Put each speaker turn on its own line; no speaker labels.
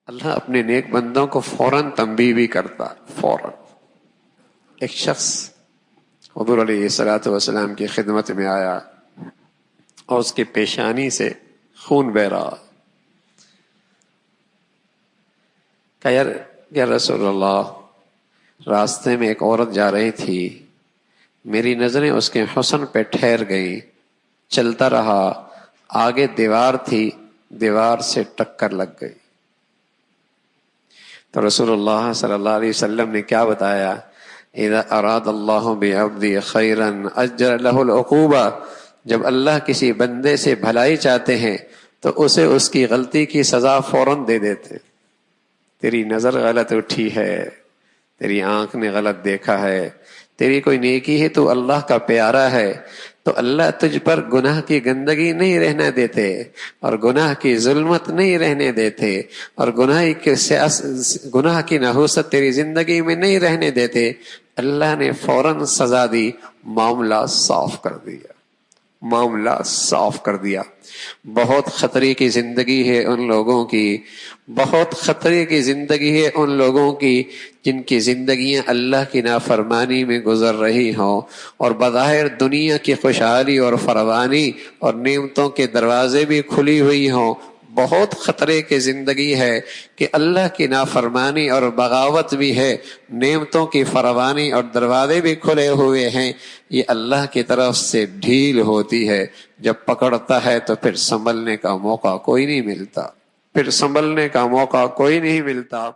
اللہ اپنے نیک بندوں کو فوراً تنبیہ بھی کرتا. فوراً ایک شخص حضور علیہ الصلوۃ والسلام کی خدمت میں آیا اور اس کی پیشانی سے خون بہ رہا. کہا یا رسول اللہ، راستے میں ایک عورت جا رہی تھی، میری نظریں اس کے حسن پہ ٹھہر گئیں، چلتا رہا، آگے دیوار تھی، دیوار سے ٹکر لگ گئی. تو رسول اللہ صلی اللہ علیہ وسلم نے کیا بتایا؟ اذا اراد اللہ بعبدی خیرا اجر له العقوبہ، جب اللہ کسی بندے سے بھلائی چاہتے ہیں تو اسے اس کی غلطی کی سزا فوراً دے دیتے. تیری نظر غلط اٹھی ہے، تیری آنکھ نے غلط دیکھا ہے، تیری کوئی نیکی ہے، تو اللہ کا پیارا ہے، تو اللہ تجھ پر گناہ کی گندگی نہیں رہنے دیتے اور گناہ کی ظلمت نہیں رہنے دیتے اور گناہ کی نحوست تیری زندگی میں نہیں رہنے دیتے. اللہ نے فوراً سزا دی، معاملہ صاف کر دیا، معاملہ صاف کر دیا. بہت خطرے کی زندگی ہے ان لوگوں کی، بہت خطرے کی زندگی ہے ان لوگوں کی جن کی زندگیاں اللہ کی نافرمانی میں گزر رہی ہوں اور بظاہر دنیا کی خوشحالی اور فراوانی اور نعمتوں کے دروازے بھی کھلی ہوئی ہوں. بہت خطرے کی زندگی ہے کہ اللہ کی نافرمانی اور بغاوت بھی ہے، نعمتوں کی فراوانی اور دروازے بھی کھلے ہوئے ہیں. یہ اللہ کی طرف سے ڈھیل ہوتی ہے، جب پکڑتا ہے تو پھر سنبھلنے کا موقع کوئی نہیں ملتا، پھر سنبھلنے کا موقع کوئی نہیں ملتا.